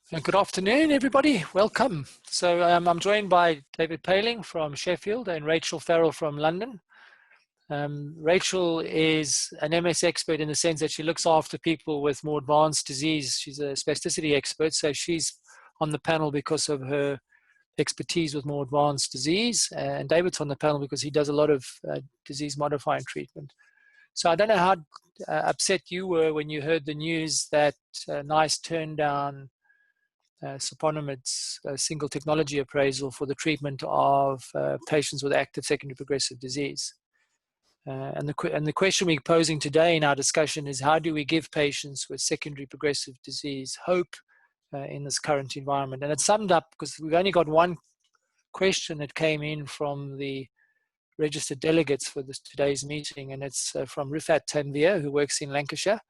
Good afternoon, everybody. Welcome. So I'm joined by David Paling from Sheffield and Rachel Farrell from London. Rachel is an MS expert in the sense that she looks after people with more advanced disease. She's a spasticity expert, so she's on the panel because of her expertise with more advanced disease. And David's on the panel because he does a lot of disease-modifying treatment. So I don't know how upset you were when you heard the news that NICE turned down Siponimod's single technology appraisal for the treatment of patients with active secondary progressive disease. And the question we're posing today in our discussion is, how do we give patients with secondary progressive disease hope in this current environment? And it's summed up because we've only got one question that came in from the registered delegates for today's meeting, and it's from Rifat Tanvir, who works in Lancashire.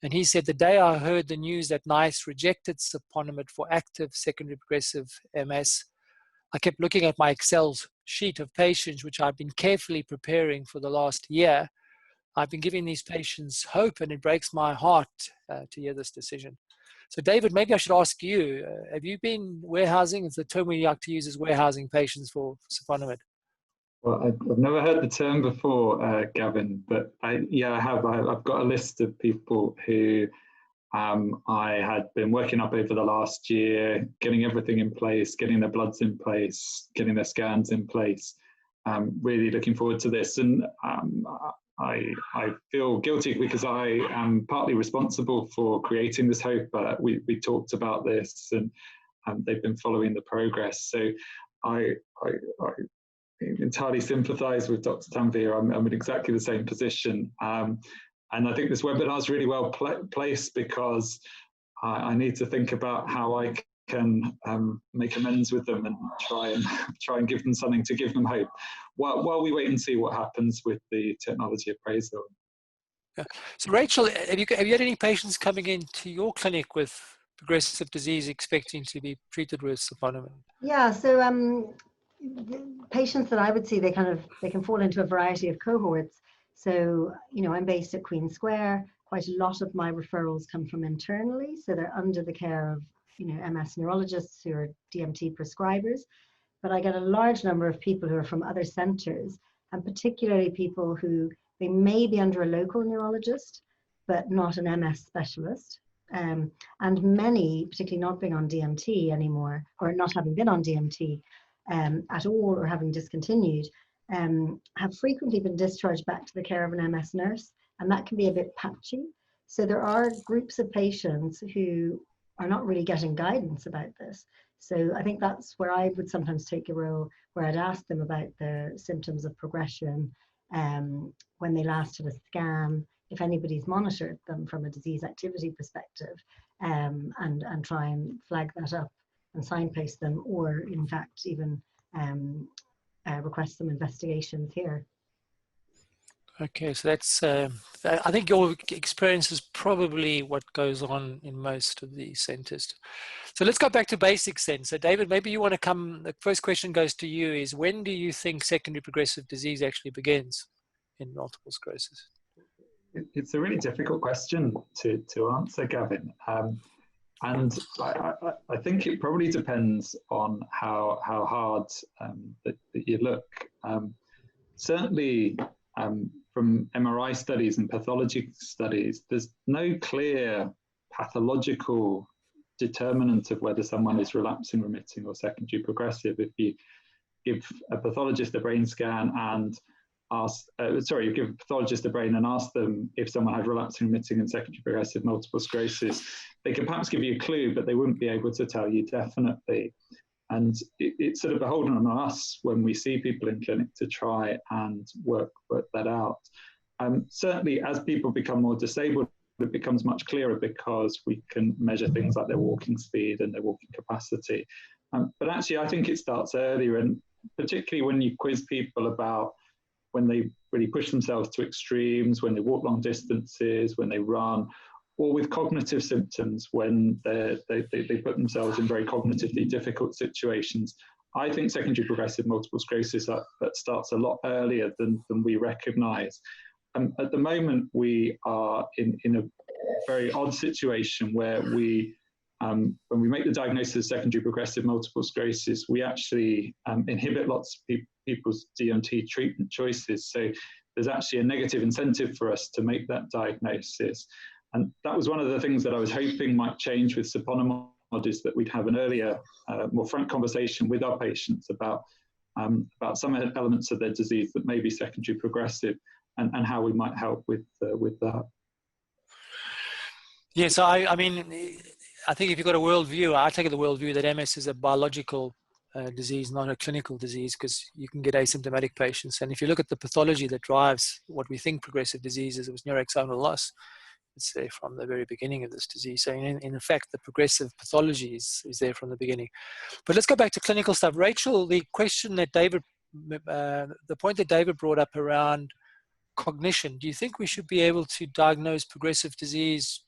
And he said, the day I heard the news that NICE rejected Siponimod for active secondary progressive MS, I kept looking at my Excel sheet of patients, which I've been carefully preparing for the last year. I've been giving these patients hope, and it breaks my heart to hear this decision. So David, maybe I should ask you, have you been warehousing? It's the term we like to use, is warehousing patients for Siponimod. Well, I've never heard the term before, Gavin, but I have. I've got a list of people who I had been working up over the last year, getting everything in place, getting their bloods in place, getting their scans in place. Really looking forward to this, and I feel guilty because I am partly responsible for creating this hope. We talked about this, and they've been following the progress. So I entirely sympathise with Dr. Tanvir. I'm in exactly the same position. And I think this webinar is really well placed because I need to think about how I can make amends with them and try and give them something to give them hope while we wait and see what happens with the technology appraisal. Yeah. So Rachel, have you had any patients coming into your clinic with progressive disease expecting to be treated with Siponimod? Yeah, so the patients that I would see, they can fall into a variety of cohorts. So, I'm based at Queen Square. Quite a lot of my referrals come from internally. So they're under the care of, MS neurologists who are DMT prescribers. But I get a large number of people who are from other centers, and particularly people who they may be under a local neurologist, but not an MS specialist. And many, particularly not being on DMT anymore, or not having been on DMT, at all, or having discontinued, have frequently been discharged back to the care of an MS nurse, and that can be a bit patchy. So there are groups of patients who are not really getting guidance about this. So I think that's where I would sometimes take a role, where I'd ask them about their symptoms of progression, when they last had a scan, if anybody's monitored them from a disease activity perspective, and try and flag that up and signpost them, or in fact even request some investigations here. Okay, so that's, I think your experience is probably what goes on in most of the centers. So let's go back to basics then. So David, maybe you want to come, the first question goes to you, is when do you think secondary progressive disease actually begins in multiple sclerosis? It's a really difficult question to answer, Gavin. And I think it probably depends on how hard that you look. Certainly, from MRI studies and pathology studies, there's no clear pathological determinant of whether someone is relapsing, remitting, or secondary progressive. If you give a pathologist a brain scan and you give a pathologist a brain and ask them if someone had relapsing, remitting, and secondary progressive multiple sclerosis, they can perhaps give you a clue, but they wouldn't be able to tell you definitely. And it's sort of beholden on us when we see people in clinic to try and work that out. Certainly, as people become more disabled, it becomes much clearer because we can measure things like their walking speed and their walking capacity. But actually, I think it starts earlier, and particularly when you quiz people about when they really push themselves to extremes, when they walk long distances, when they run, or with cognitive symptoms, when they put themselves in very cognitively difficult situations. I think secondary progressive multiple sclerosis that starts a lot earlier than we recognise. At the moment, we are in a very odd situation where we when we make the diagnosis of secondary progressive multiple sclerosis, we actually inhibit lots of people's DMT treatment choices. So there's actually a negative incentive for us to make that diagnosis. And that was one of the things that I was hoping might change with Siponimod, is that we'd have an earlier, more frank conversation with our patients about some elements of their disease that may be secondary progressive, and how we might help with that. Yeah, so I mean, I think if you've got a worldview, I take the worldview that MS is a biological disease, not a clinical disease, because you can get asymptomatic patients. And if you look at the pathology that drives what we think progressive disease is, it was neuroaxonal loss. It's there from the very beginning of this disease. So in effect, the progressive pathology is there from the beginning. But let's go back to clinical stuff. Rachel, the question that David, the point that David brought up around cognition, do you think we should be able to diagnose progressive disease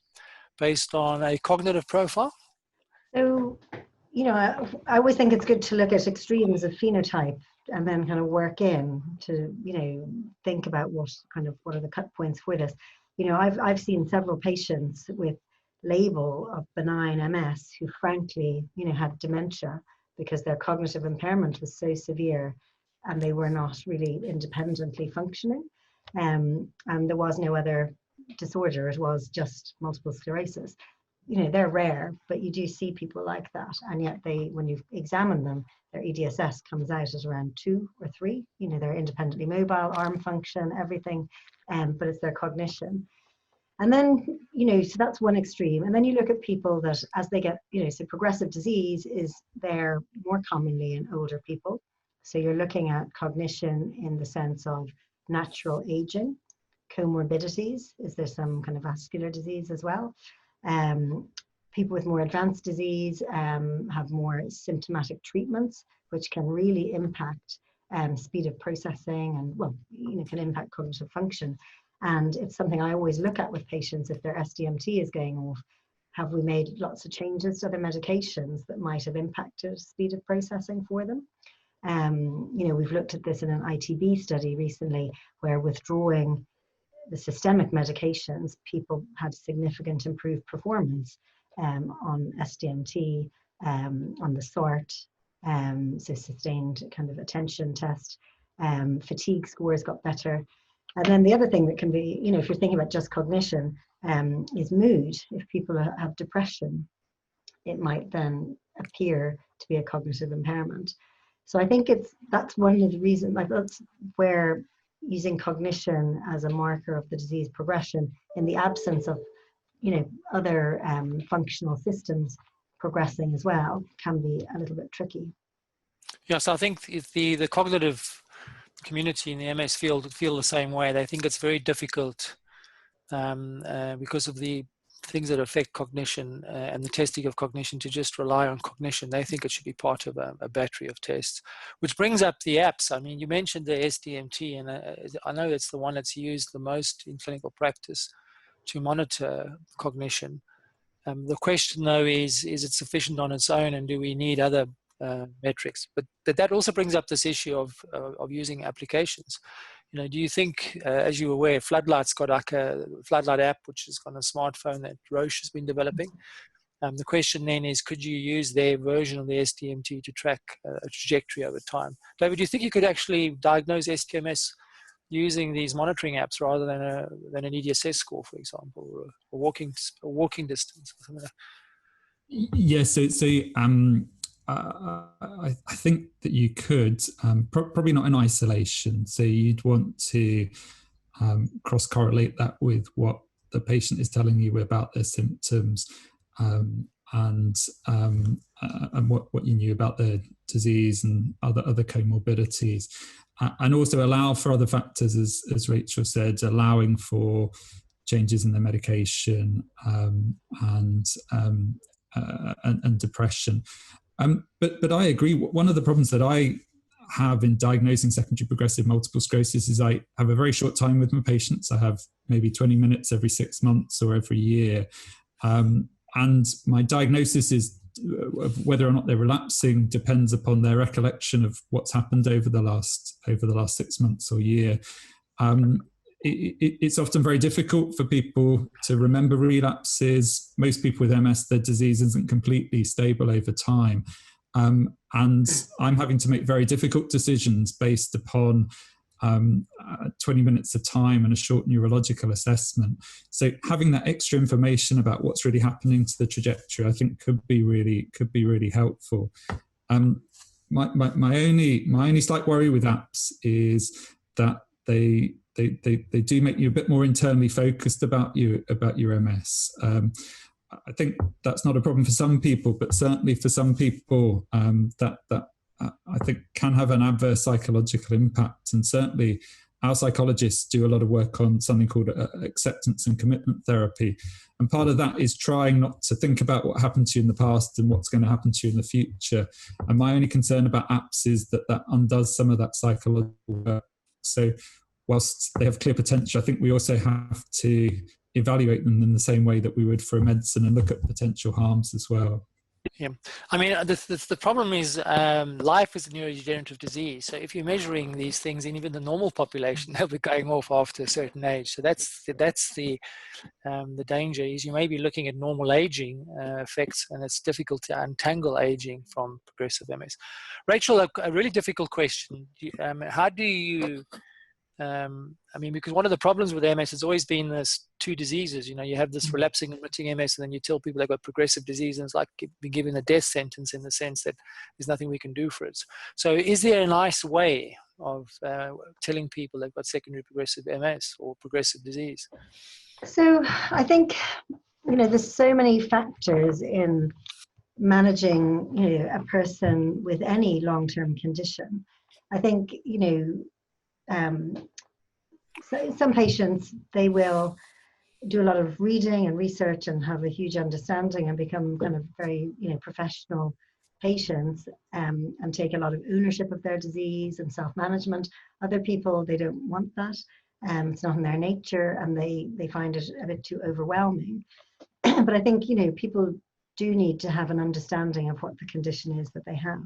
based on a cognitive profile? So, you know, I always think it's good to look at extremes of phenotype and then kind of work in to, you know, think about what are the cut points for this. You know, I've seen several patients with label of benign MS who frankly, you know, had dementia because their cognitive impairment was so severe and they were not really independently functioning. And there was no other disorder, it was just multiple sclerosis. You know, they're rare, but you do see people like that, and yet when you examine them, their EDSS comes out at around 2 or 3. You know, they're independently mobile, arm function, everything, but it's their cognition. And then, you know, so that's one extreme. And then you look at people that as they get, you know, so progressive disease is there more commonly in older people. So you're looking at cognition in the sense of natural aging, comorbidities. Is there some kind of vascular disease as well? People with more advanced disease have more symptomatic treatments, which can really impact speed of processing and, well, you know, can impact cognitive function. And it's something I always look at with patients if their SDMT is going off. Have we made lots of changes to other medications that might have impacted speed of processing for them? You know, we've looked at this in an ITB study recently where withdrawing the systemic medications, people had significant improved performance on SDMT, on the SORT, so sustained kind of attention test, fatigue scores got better. And then the other thing that can be, you know, if you're thinking about just cognition, is mood. If people have depression, it might then appear to be a cognitive impairment. So I think that's one of the reasons, like that's where using cognition as a marker of the disease progression in the absence of, you know, other functional systems progressing as well can be a little bit tricky. Yeah, so I think the cognitive community in the MS field feel the same way. They think it's very difficult because of the things that affect cognition and the testing of cognition to just rely on cognition. They think it should be part of a battery of tests, which brings up the apps. I mean, you mentioned the SDMT, and I know it's the one that's used the most in clinical practice to monitor cognition. The question, though, is it sufficient on its own, and do we need other metrics? But that also brings up this issue of using applications. You know, do you think, as you're aware, Floodlight's got like a Floodlight app, which is on a smartphone that Roche has been developing. The question then is, could you use their version of the SDMT to track a trajectory over time? David, do you think you could actually diagnose STMS using these monitoring apps rather than an EDSS score, for example, or a walking distance or something like that? Yes, I think that you could, probably not in isolation. So you'd want to cross-correlate that with what the patient is telling you about their symptoms, and what you knew about their disease and other comorbidities, and also allow for other factors, as Rachel said, allowing for changes in the medication and depression. But I agree. One of the problems that I have in diagnosing secondary progressive multiple sclerosis is I have a very short time with my patients. I have maybe 20 minutes every 6 months or every year. And my diagnosis is of whether or not they're relapsing depends upon their recollection of what's happened over the last 6 months or year. it's often very difficult for people to remember relapses. Most people with MS, their disease isn't completely stable over time. And I'm having to make very difficult decisions based upon 20 minutes of time and a short neurological assessment. So having that extra information about what's really happening to the trajectory, I think could be really helpful. My only slight worry with apps is that they do make you a bit more internally focused about your MS. I think that's not a problem for some people, but certainly for some people that I think can have an adverse psychological impact. And certainly our psychologists do a lot of work on something called acceptance and commitment therapy. And part of that is trying not to think about what happened to you in the past and what's going to happen to you in the future. And my only concern about apps is that undoes some of that psychological work. So whilst they have clear potential, I think we also have to evaluate them in the same way that we would for a medicine and look at potential harms as well. Yeah, I mean, the problem is life is a neurodegenerative disease. So if you're measuring these things in even the normal population, they'll be going off after a certain age. So that's the danger is you may be looking at normal aging effects, and it's difficult to untangle aging from progressive MS. Rachel, a really difficult question. How do you I mean, because one of the problems with MS has always been this two diseases. You know, you have this relapsing remitting MS, and then you tell people they've got progressive disease, and it's like being given a death sentence in the sense that there's nothing we can do for it. So is there a nice way of telling people they've got secondary progressive MS or progressive disease? So I think, you know, there's so many factors in managing, you know, a person with any long-term condition. I think, you know, so some patients, they will do a lot of reading and research and have a huge understanding and become kind of very, you know, professional patients and take a lot of ownership of their disease and self-management. Other people, they don't want that. It's not in their nature, and they find it a bit too overwhelming. But I think, you know, people do need to have an understanding of what the condition is that they have.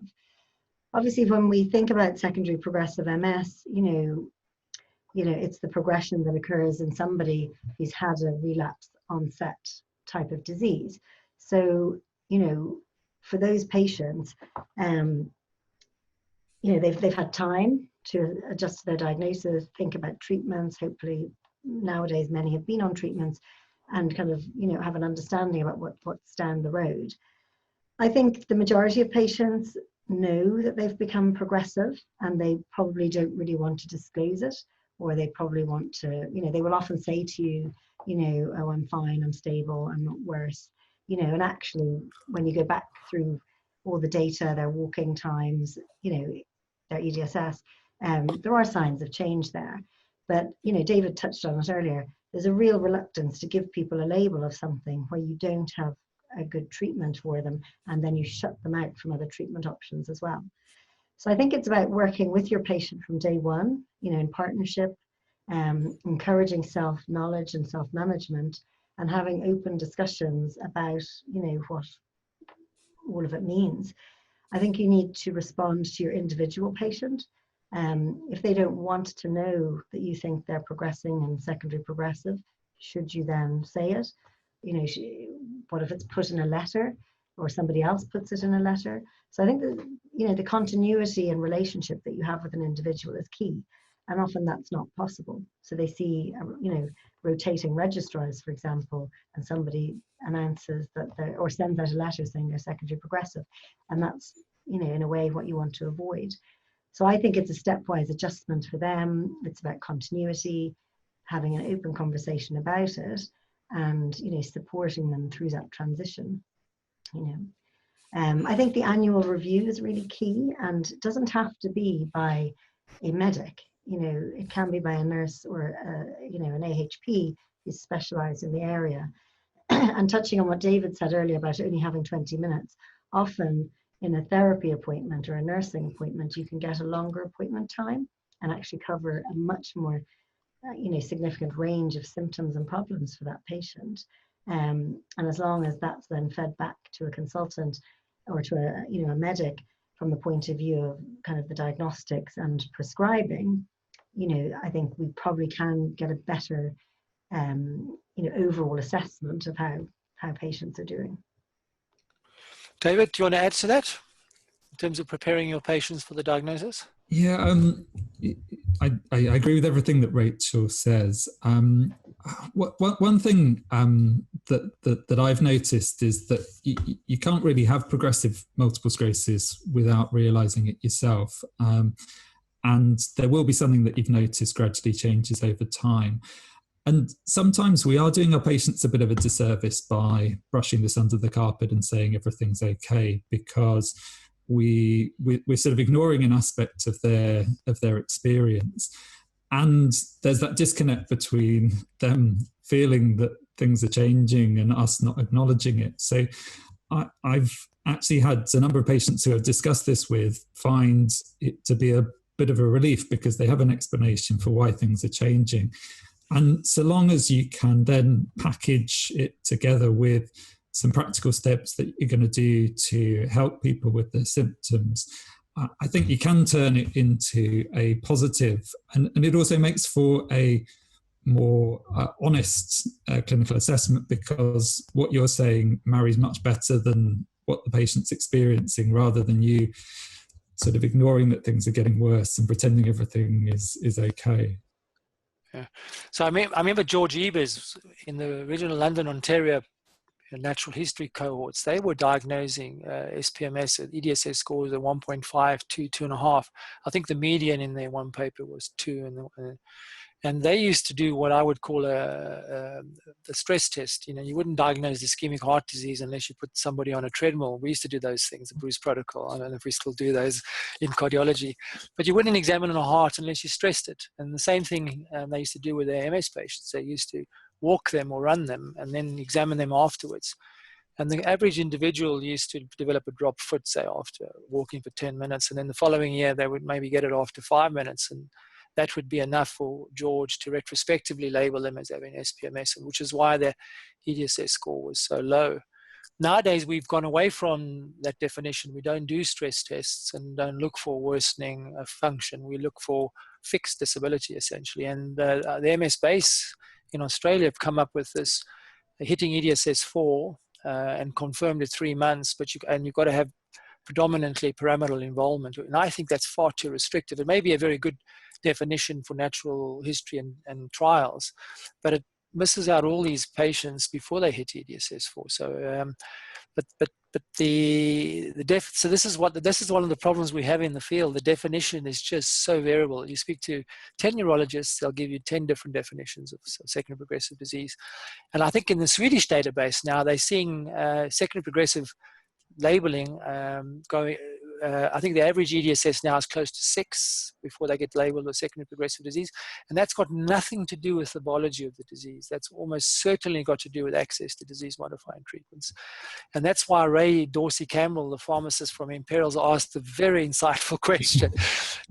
Obviously, when we think about secondary progressive MS, you know, it's the progression that occurs in somebody who's had a relapse onset type of disease. So, you know, for those patients, you know, they've had time to adjust to their diagnosis, think about treatments. Hopefully, nowadays many have been on treatments, and kind of, you know, have an understanding about what's down the road. I think the majority of patients know that they've become progressive, and they probably don't really want to disclose it, or they probably want to, you know, they will often say to you, you know, oh, I'm fine, I'm stable, I'm not worse, you know, and actually when you go back through all the data, their walking times, you know, their EDSS, there are signs of change there. But, you know, David touched on it earlier, there's a real reluctance to give people a label of something where you don't have a good treatment for them, and then you shut them out from other treatment options as well. So I think it's about working with your patient from day one, you know, in partnership, encouraging self-knowledge and self-management, and having open discussions about, you know, what all of it means. I think you need to respond to your individual patient. If they don't want to know that you think they're progressing and secondary progressive, should you then say it? You know, what if it's put in a letter, or somebody else puts it in a letter? So I think that, you know, the continuity and relationship that you have with an individual is key, and often that's not possible. So they see, you know, rotating registrars, for example, and somebody announces that they're, or sends out a letter saying they're secondary progressive, and that's, you know, in a way what you want to avoid. So I think it's a stepwise adjustment for them. It's about continuity, having an open conversation about it, and, you know, supporting them through that transition. You know, I think the annual review is really key, and it doesn't have to be by a medic. You know, it can be by a nurse or you know, an AHP who's specialised in the area. And touching on what David said earlier about only having 20 minutes, often in a therapy appointment or a nursing appointment, you can get a longer appointment time and actually cover a much more you know, significant range of symptoms and problems for that patient. And as long as that's then fed back to a consultant or to a, you know, a medic from the point of view of kind of the diagnostics and prescribing, I think we probably can get a better, overall assessment of how patients are doing. David, do you want to add to that in terms of preparing your patients for the diagnosis? Yeah, I agree with everything that Rachel says. One thing that I've noticed is that you can't really have progressive multiple sclerosis without realizing it yourself. And there will be something that you've noticed gradually changes over time. And sometimes we are doing our patients a bit of a disservice by brushing this under the carpet and saying everything's okay, because we're sort of ignoring an aspect of their experience. And there's that disconnect between them feeling that things are changing and us not acknowledging it. So I've actually had a number of patients who I've discussed this with find it to be a bit of a relief, because they have an explanation for why things are changing. And so long as you can then package it together with some practical steps that you're going to do to help people with their symptoms, I think you can turn it into a positive. And it also makes for a more honest clinical assessment, because what you're saying marries much better than what the patient's experiencing, rather than you sort of ignoring that things are getting worse and pretending everything is okay. Yeah. So I remember George Ebers in the original London, Ontario natural history cohorts. They were diagnosing SPMS at EDSS scores at 1.5, 2, 2.5. I think the median in their one paper was 2, and they used to do what I would call the stress test. You wouldn't diagnose ischemic heart disease unless you put somebody on a treadmill. We used to do those things, the Bruce protocol. I don't know if we still do those in cardiology, but you wouldn't examine a heart unless you stressed it. And the same thing they used to do with their MS patients. They used to walk them or run them and then examine them afterwards. And the average individual used to develop a drop foot, say, after walking for 10 minutes. And then the following year, they would maybe get it after 5 minutes. And that would be enough for George to retrospectively label them as having SPMS, which is why their EDSS score was so low. Nowadays, we've gone away from that definition. We don't do stress tests and don't look for worsening of function. We look for fixed disability, essentially. And the MS base in Australia have come up with this hitting EDSS 4 and confirmed at 3 months, but you've got to have predominantly pyramidal involvement. And I think that's far too restrictive. It may be a very good definition for natural history and trials, but it misses out all these patients before they hit EDSS 4. So, so this is one of the problems we have in the field. The definition is just so variable. You speak to 10 neurologists, they'll give you 10 different definitions of secondary progressive disease. And I think in the Swedish database now, they're seeing secondary progressive labeling going. I think the average EDSS now is close to 6 before they get labeled with secondary progressive disease. And that's got nothing to do with the biology of the disease. That's almost certainly got to do with access to disease-modifying treatments. And that's why Ray Dorsey-Campbell, the pharmacist from Imperial's, asked a very insightful question,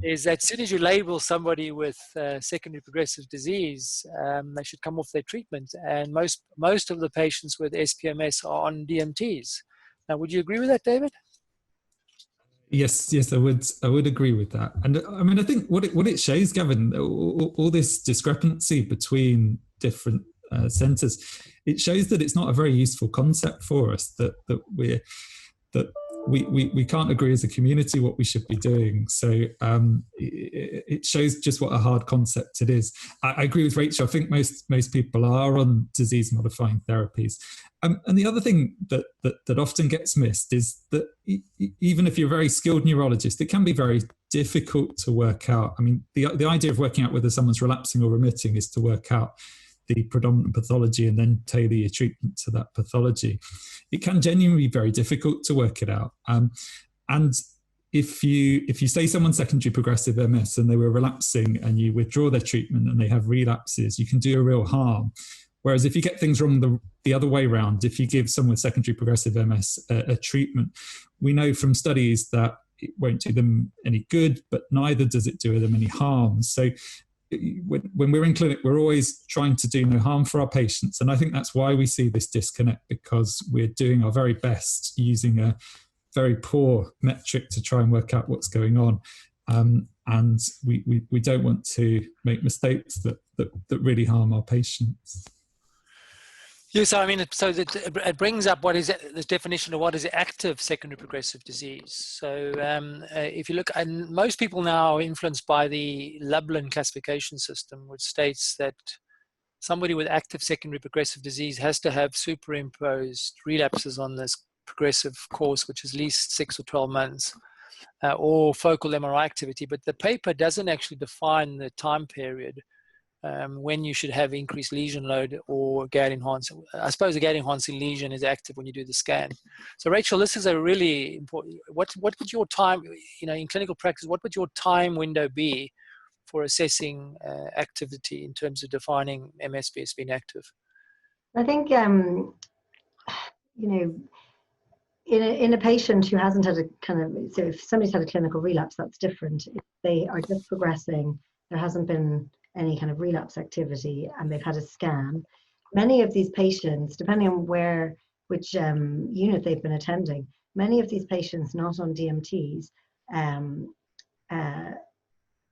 is that as soon as you label somebody with secondary progressive disease, they should come off their treatment. And most of the patients with SPMS are on DMTs. Now, would you agree with that, David? Yes, I would agree with that. And I mean, I think what it shows, Gavin, all this discrepancy between different centres, it shows that it's not a very useful concept for us, that we can't agree as a community what we should be doing. So it shows just what a hard concept it is. I agree with Rachel. I think most people are on disease-modifying therapies. And the other thing that often gets missed is that even if you're a very skilled neurologist, it can be very difficult to work out. I mean, the idea of working out whether someone's relapsing or remitting is to work out the predominant pathology and then tailor your treatment to that pathology. It can genuinely be very difficult to work it out. And if you say someone's secondary progressive MS and they were relapsing and you withdraw their treatment and they have relapses, you can do a real harm. Whereas if you get things wrong the other way around, if you give someone with secondary progressive MS a treatment, we know from studies that it won't do them any good, but neither does it do them any harm. So when we're in clinic, we're always trying to do no harm for our patients. And I think that's why we see this disconnect, because we're doing our very best using a very poor metric to try and work out what's going on. and we don't want to make mistakes that really harm our patients. Yeah, so I mean, so that it brings up what is the definition of what is active secondary progressive disease. So if you look, and most people now are influenced by the Lublin classification system, which states that somebody with active secondary progressive disease has to have superimposed relapses on this progressive course, which is at least 6 or 12 months, or focal MRI activity. But the paper doesn't actually define the time period when you should have increased lesion load or gait enhancing. I suppose a gait enhancing lesion is active when you do the scan. So Rachel, this is a really important, what would your time, in clinical practice, what would your time window be for assessing activity in terms of defining MSB as being active? I think, in a patient who hasn't had so if somebody's had a clinical relapse, that's different. If they are just progressing, there hasn't been any kind of relapse activity, and they've had a scan. Many of these patients, depending on which unit they've been attending, many of these patients not on DMTs,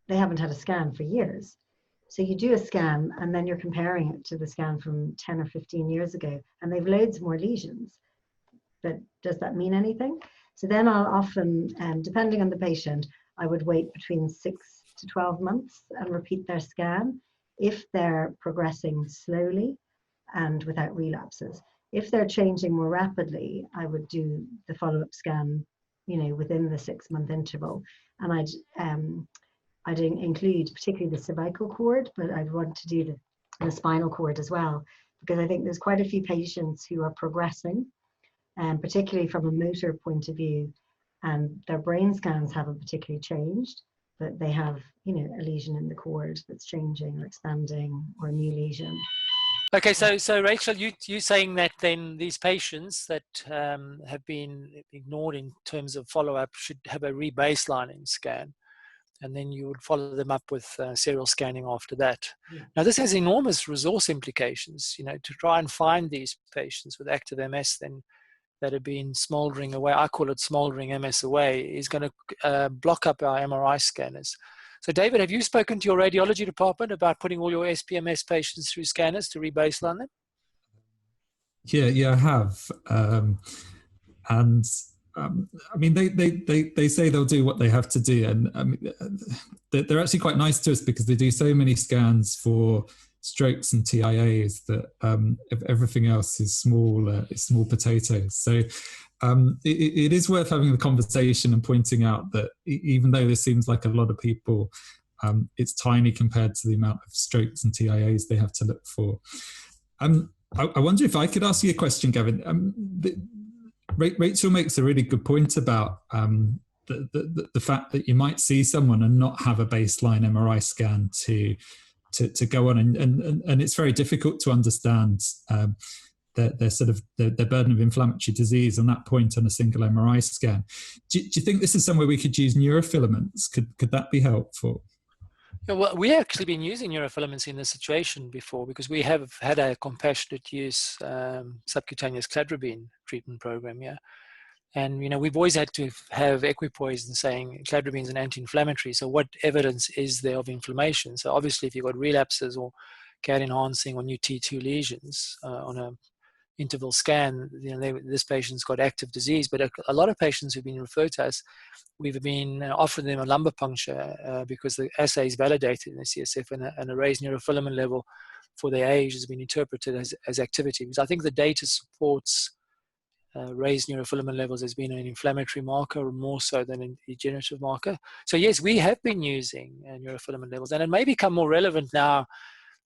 they haven't had a scan for years. So you do a scan, and then you're comparing it to the scan from 10 or 15 years ago, and they've loads more lesions. But does that mean anything? So then I'll often, depending on the patient, I would wait between 6 to 12 months and repeat their scan if they're progressing slowly and without relapses. If they're changing more rapidly, I would do the follow-up scan, within the 6-month interval. And I'd include particularly the cervical cord, but I'd want to do the spinal cord as well, because I think there's quite a few patients who are progressing, and particularly from a motor point of view, and their brain scans haven't particularly changed, but they have, a lesion in the cord that's changing or expanding, or a new lesion. Okay, so Rachel, you saying that then these patients that have been ignored in terms of follow-up should have a rebaselining scan, and then you would follow them up with serial scanning after that. Yeah. Now, this has enormous resource implications, to try and find these patients with active MS then that have been smoldering away. I call it smoldering MS away, is going to block up our MRI scanners. So David, have you spoken to your radiology department about putting all your SPMS patients through scanners to rebaseline them? Yeah, I have. I mean, they say they'll do what they have to do, and I mean, they're actually quite nice to us because they do so many scans for strokes and TIAs that everything else is small potatoes. So it is worth having the conversation and pointing out that even though this seems like a lot of people, it's tiny compared to the amount of strokes and TIAs they have to look for. I wonder if I could ask you a question, Gavin. Rachel makes a really good point about the fact that you might see someone and not have a baseline MRI scan to go on, and it's very difficult to understand their sort of their burden of inflammatory disease on that point on a single MRI scan. Do you think this is somewhere we could use neurofilaments? Could that be helpful? Yeah, well, we've actually been using neurofilaments in this situation before, because we have had a compassionate use subcutaneous cladribine treatment program, yeah. And, we've always had to have equipoise in saying cladribine is an anti-inflammatory. So what evidence is there of inflammation? So obviously if you've got relapses or gait enhancing or new T2 lesions on a interval scan, this patient's got active disease. But a lot of patients who've been referred to us, we've been offering them a lumbar puncture because the assay is validated in the CSF, and a raised neurofilament level for their age has been interpreted as activity. Because I think the data supports raised neurofilament levels as being an inflammatory marker more so than a degenerative marker. So yes, we have been using neurofilament levels, and it may become more relevant now,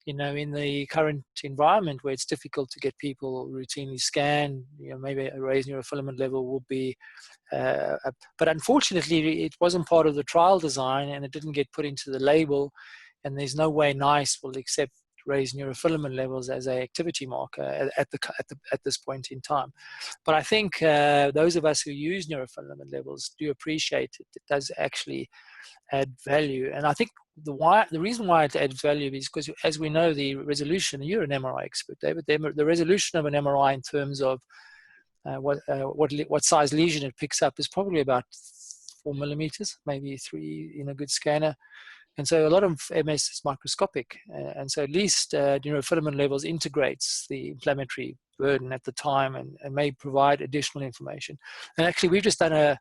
in the current environment where it's difficult to get people routinely scanned. Maybe a raised neurofilament level will be, but unfortunately it wasn't part of the trial design, and it didn't get put into the label, and there's no way NICE will accept raised neurofilament levels as an activity marker at this point in time. But I think those of us who use neurofilament levels do appreciate it. It does actually add value. And I think the reason why it adds value is because, as we know, the resolution, you're an MRI expert, David, the resolution of an MRI in terms of what size lesion it picks up is probably about 4 millimeters, maybe 3 in a good scanner. And so a lot of MS is microscopic. And so at least neurofilament levels integrates the inflammatory burden at the time and may provide additional information. And actually, we've just done a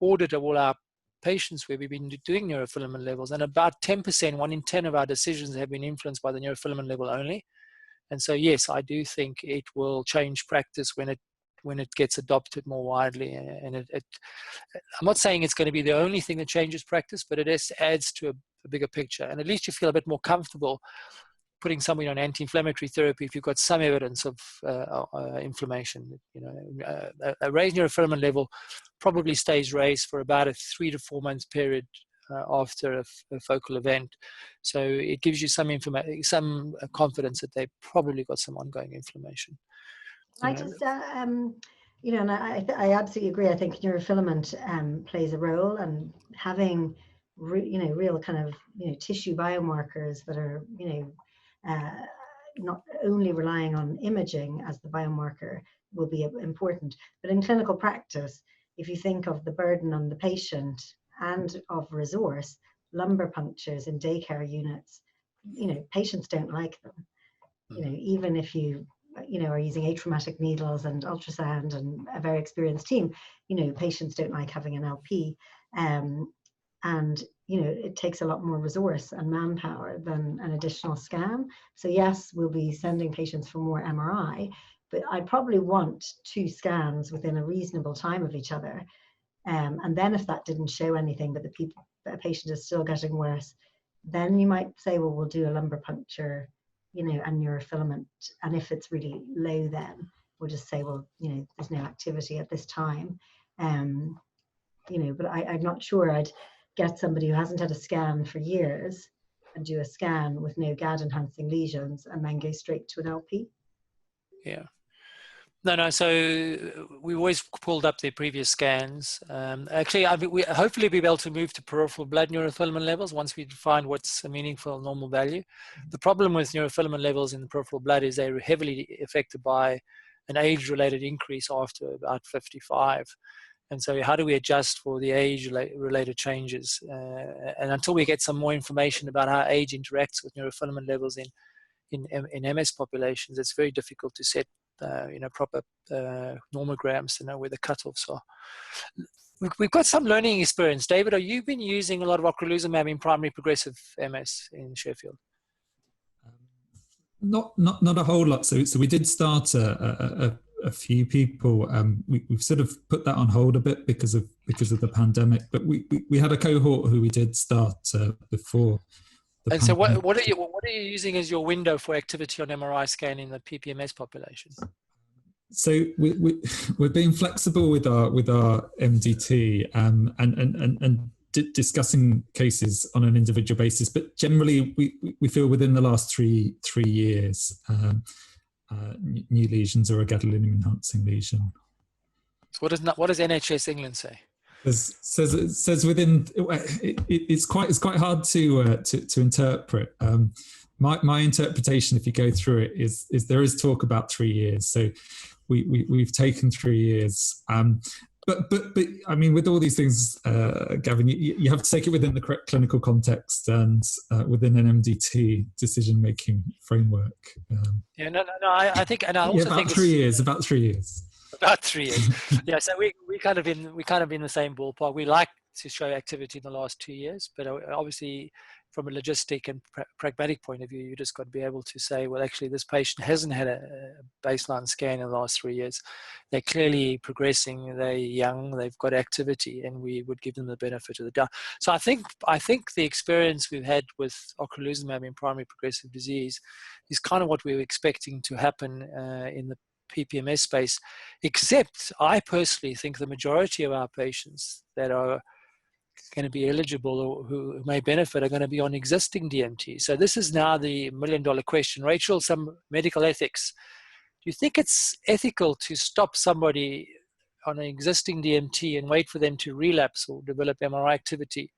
audit of all our patients where we've been doing neurofilament levels, and about 10%, 1 in 10 of our decisions have been influenced by the neurofilament level only. And so, yes, I do think it will change practice when it gets adopted more widely. And I'm not saying it's going to be the only thing that changes practice, but it adds to a bigger picture. And at least you feel a bit more comfortable putting somebody on anti-inflammatory therapy if you've got some evidence of inflammation. A raised neurofilament level probably stays raised for about a 3 to 4 month period after a focal event. So it gives you some confidence that they've probably got some ongoing inflammation. I just, and I absolutely agree. I think neurofilament plays a role, and having, real kind of, tissue biomarkers that are, not only relying on imaging as the biomarker will be important, but in clinical practice, if you think of the burden on the patient and of resource, lumbar punctures in daycare units, patients don't like them. Even if you are using atraumatic needles and ultrasound and a very experienced team, patients don't like having an LP. And it takes a lot more resource and manpower than an additional scan. So yes, we'll be sending patients for more MRI, but I'd probably want 2 scans within a reasonable time of each other. And then if that didn't show anything, but the patient is still getting worse, then you might say, well, we'll do a lumbar puncture, and neurofilament. And if it's really low, then we'll just say, well, there's no activity at this time. But I'm not sure I'd get somebody who hasn't had a scan for years and do a scan with no GAD enhancing lesions and then go straight to an LP. Yeah. No. So we've always pulled up their previous scans. Actually, we hopefully be able to move to peripheral blood neurofilament levels once we find what's a meaningful normal value. The problem with neurofilament levels in the peripheral blood is they're heavily affected by an age-related increase after about 55. And so how do we adjust for the age-related changes? And until we get some more information about how age interacts with neurofilament levels in MS populations, it's very difficult to set proper normograms to know where the cutoffs are. We've got some learning experience. David, have you been using a lot of ocrelizumab in primary progressive MS in Sheffield? Not a whole lot. So we did start a few people. We've sort of put that on hold a bit because of the pandemic. But we had a cohort who we did start before. And so what are you using as your window for activity on MRI scan in the PPMS population? So we're being flexible with our MDT and discussing cases on an individual basis, but generally we feel within the last three years new lesions or a gadolinium enhancing lesion. So what does NHS England say? Says within. It's quite hard to interpret. My interpretation, if you go through it, is there is talk about 3 years. So we've taken 3 years. But I mean, with all these things, Gavin, you have to take it within the correct clinical context and within an MDT decision-making framework. I think, and I also think about 3 years. About 3 years. About 3 years. Yeah, so we kind of in the same ballpark. We like to show activity in the last 2 years, but obviously from a logistic and pragmatic point of view, you just got to be able to say, well, actually this patient hasn't had a baseline scan in the last 3 years. They're clearly progressing, they're young, they've got activity, and we would give them the benefit of the doubt. So I think the experience we've had with ocrelizumab in primary progressive disease is kind of what we were expecting to happen in the PPMS space, except I personally think the majority of our patients that are going to be eligible or who may benefit are going to be on existing DMT. So this is now the $1 million question. Rachel, some medical ethics. Do you think it's ethical to stop somebody on an existing DMT and wait for them to relapse or develop MRI activity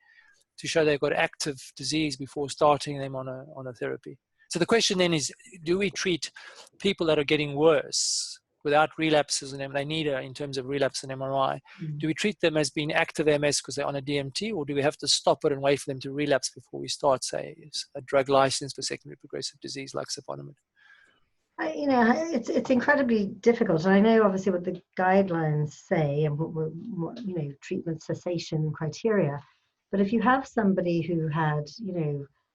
to show they've got active disease before starting them on a therapy? So the question then is, do we treat people that are getting worse without relapses, and they need in terms of relapse and MRI, do we treat them as being active MS because they're on a DMT, or do we have to stop it and wait for them to relapse before we start, say, a drug license for secondary progressive disease like Siponimod? It's incredibly difficult, and I know obviously what the guidelines say and what treatment cessation criteria. But if you have somebody who had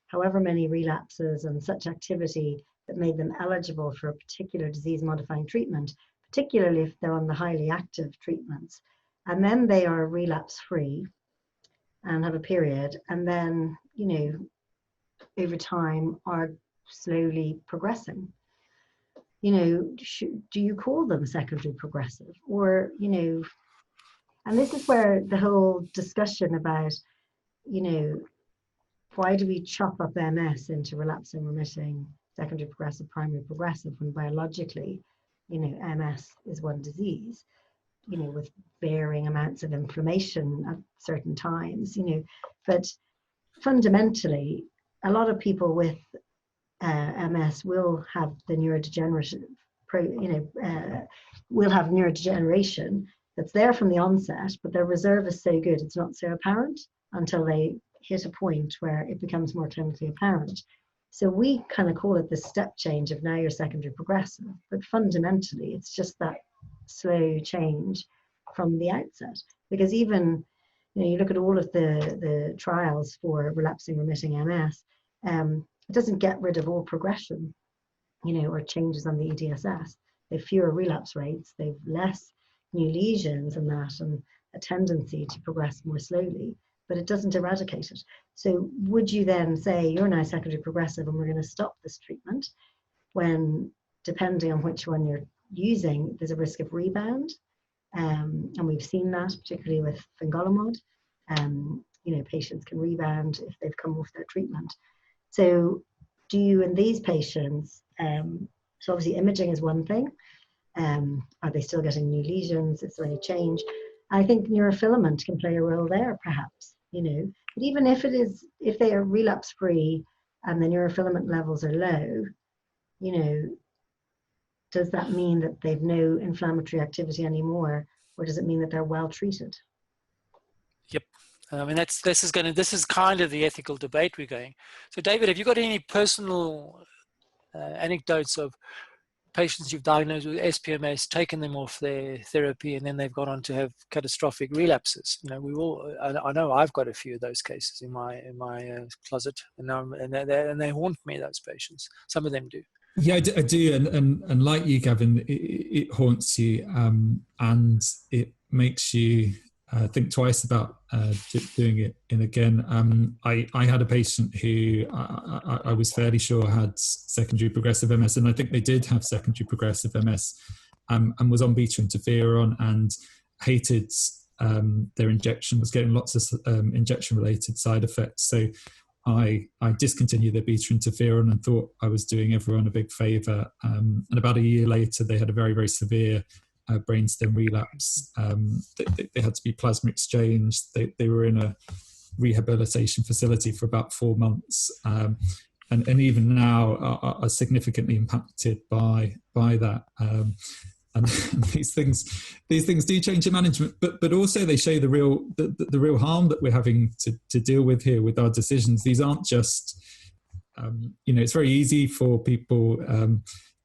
however many relapses and such activity that made them eligible for a particular disease-modifying treatment, particularly if they're on the highly active treatments, and then they are relapse-free and have a period, and then over time are slowly progressing. Do you call them secondary progressive? Or, and this is where the whole discussion about, why do we chop up MS into relapsing, remitting, secondary progressive, primary progressive, when biologically, MS is one disease, with varying amounts of inflammation at certain times, but fundamentally, a lot of people with MS will have the neurodegenerative, will have neurodegeneration that's there from the onset, but their reserve is so good it's not so apparent until they hit a point where it becomes more clinically apparent. So we kind of call it the step change of now you're secondary progressive, but fundamentally it's just that slow change from the outset. Because even you look at all of the trials for relapsing remitting MS, it doesn't get rid of all progression, or changes on the EDSS. They've fewer relapse rates, they've less new lesions and a tendency to progress more slowly, but it doesn't eradicate it. So would you then say you're now secondary progressive and we're going to stop this treatment, when depending on which one you're using, there's a risk of rebound? And we've seen that particularly with fingolimod. Patients can rebound if they've come off their treatment. So do you, in these patients, so obviously imaging is one thing. Are they still getting new lesions? Is there any change? I think neurofilament can play a role there, perhaps, But even if they are relapse free and the neurofilament levels are low, does that mean that they've no inflammatory activity anymore, or does it mean that they're well treated? Yep. I mean, this is kind of the ethical debate we're going. So, David, have you got any personal anecdotes of patients you've diagnosed with SPMS, taken them off their therapy, and then they've gone on to have catastrophic relapses? I know I've got a few of those cases in my closet, and they haunt me. Those patients, some of them do. Yeah, I do, and like you, Gavin, it haunts you, and it makes you think twice about doing it in again. I had a patient who I was fairly sure had secondary progressive MS, and I think they did have secondary progressive MS, and was on beta interferon and hated their injection, was getting lots of injection-related side effects. So I discontinued their beta interferon and thought I was doing everyone a big favour. And about a year later, they had a very, very severe brainstem relapse. They had to be plasma exchanged. They were in a rehabilitation facility for about 4 months, and even now are significantly impacted by that. And these things do change the management, but also they show the real harm that we're having to deal with here with our decisions. These aren't just, it's very easy for people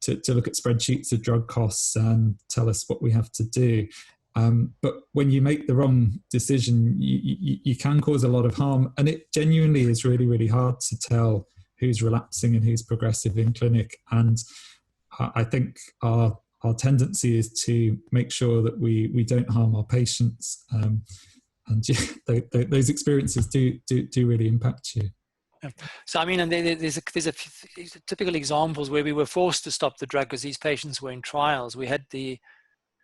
to look at spreadsheets of drug costs and tell us what we have to do. But when you make the wrong decision, you can cause a lot of harm. And it genuinely is really, really hard to tell who's relapsing and who's progressive in clinic. And I think our tendency is to make sure that we don't harm our patients. And those experiences do really impact you. So, I mean, and there's typical examples where we were forced to stop the drug because these patients were in trials. We had the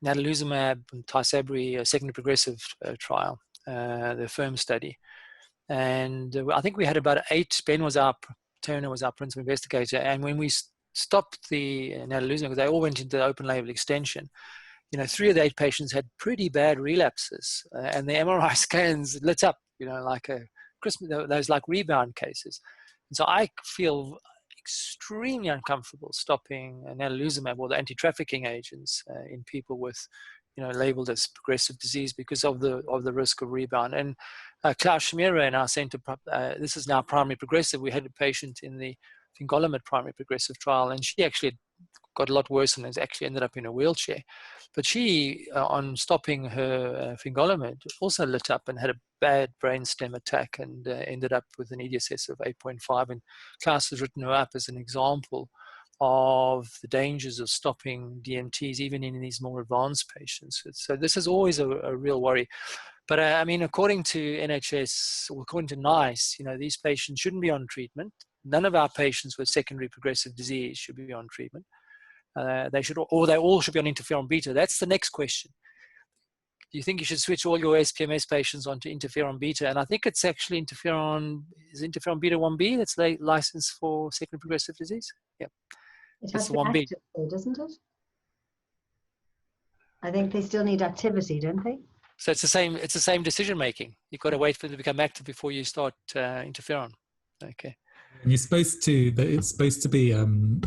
natalizumab and Tysabri secondary progressive trial, the FIRM study. And I think we had about 8, Turner was our principal investigator. And when we stopped the natalizumab, because they all went into the open label extension, 3 of the 8 patients had pretty bad relapses. And the MRI scans lit up, like a Christmas, those like rebound cases. And so I feel extremely uncomfortable stopping natalizumab or the anti-trafficking agents in people with, labeled as progressive disease because of the risk of rebound. And Klaus Schmierer in our center, this is now primary progressive. We had a patient in the fingolimod primary progressive trial, and she actually got a lot worse and has actually ended up in a wheelchair. But she, on stopping her fingolimod, also lit up and had a bad brainstem attack and ended up with an EDSS of 8.5. And Klaus has written her up as an example of the dangers of stopping DMTs, even in these more advanced patients. So this is always a real worry. But according to NHS, or according to NICE, these patients shouldn't be on treatment. None of our patients with secondary progressive disease should be on treatment. They all should be on interferon beta. That's the next question. Do you think you should switch all your SPMS patients onto interferon beta? And I think it's actually interferon beta 1B that's licensed for secondary progressive disease. Yeah, it has to be active, though, doesn't it? I think they still need activity, don't they? So it's the same decision making. You've got to wait for them to become active before you start interferon. Okay. And it's supposed to determine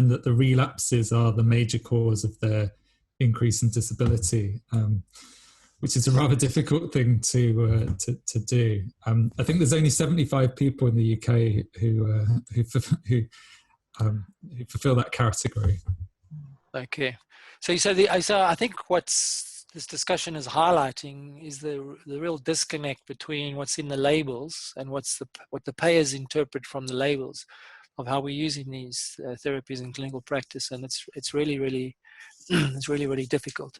that the relapses are the major cause of their increase in disability, which is a rather difficult thing to do. I think there's only 75 people in the UK who fulfill that category. Okay, so I think what's this discussion is highlighting is the real disconnect between what's in the labels and what the payers interpret from the labels of how we're using these therapies in clinical practice, and it's really it's really difficult.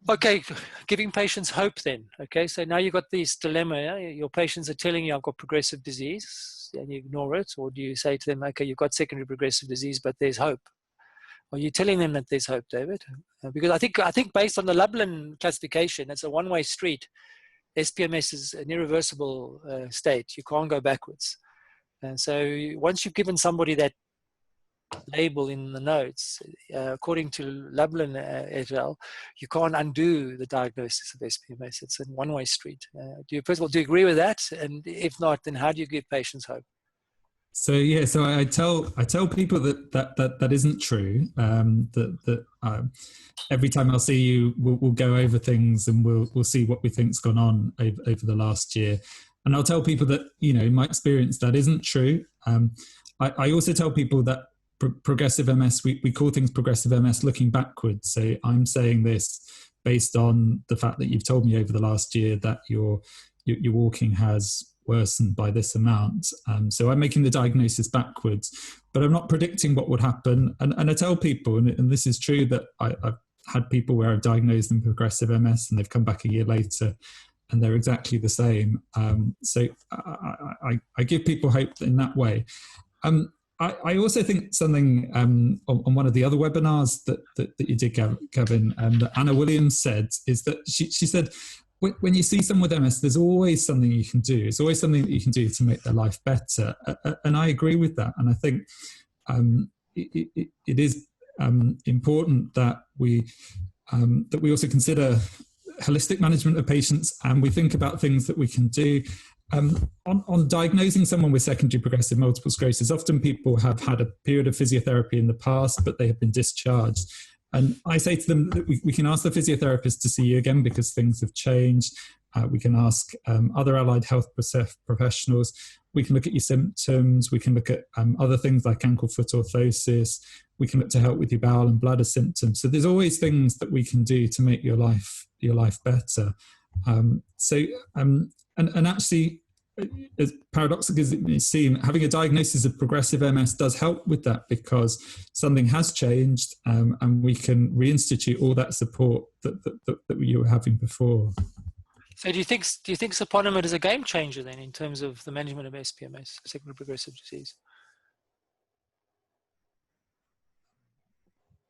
Okay, giving patients hope then. Okay, so now you've got this dilemma. Your patients are telling you, I've got progressive disease, and you ignore it, or do you say to them, okay, you've got secondary progressive disease, but there's hope? Are you telling them that there's hope, David? Because I think based on the Lublin classification, it's a one-way street. SPMS is an irreversible state. You can't go backwards. And so once you've given somebody that label in the notes, according to Lublin et al., you can't undo the diagnosis of SPMS. It's a one-way street. First of all, do you agree with that? And if not, then how do you give patients hope? So yeah, so I tell people that isn't true. Every time I'll see you, we'll go over things and we'll see what we think's gone on over the last year. And I'll tell people that, in my experience, that isn't true. I also tell people that progressive MS, we call things progressive MS looking backwards. So I'm saying this based on the fact that you've told me over the last year that your walking has worsened by this amount. So I'm making the diagnosis backwards, but I'm not predicting what would happen. And I tell people, and this is true, that I've had people where I've diagnosed them progressive MS and they've come back a year later and they're exactly the same. So I give people hope in that way. I also think something on one of the other webinars that you did, Gavin, that Anna Williams said, is that she said, when you see someone with MS, there's always something you can do. It's always something that you can do to make their life better. And I agree with that. And I think it is important that we also consider holistic management of patients, and we think about things that we can do. On diagnosing someone with secondary progressive multiple sclerosis, often people have had a period of physiotherapy in the past, but they have been discharged. And I say to them that we can ask the physiotherapist to see you again because things have changed. We can ask other allied health professionals. We can look at your symptoms. We can look at other things like ankle-foot orthosis. We can look to help with your bowel and bladder symptoms. So there's always things that we can do to make your life better. And actually, as paradoxical as it may seem, having a diagnosis of progressive MS does help with that because something has changed, and we can reinstitute all that support that you were having before. So do you think Siponimod is a game changer then in terms of the management of SPMS, secondary progressive disease?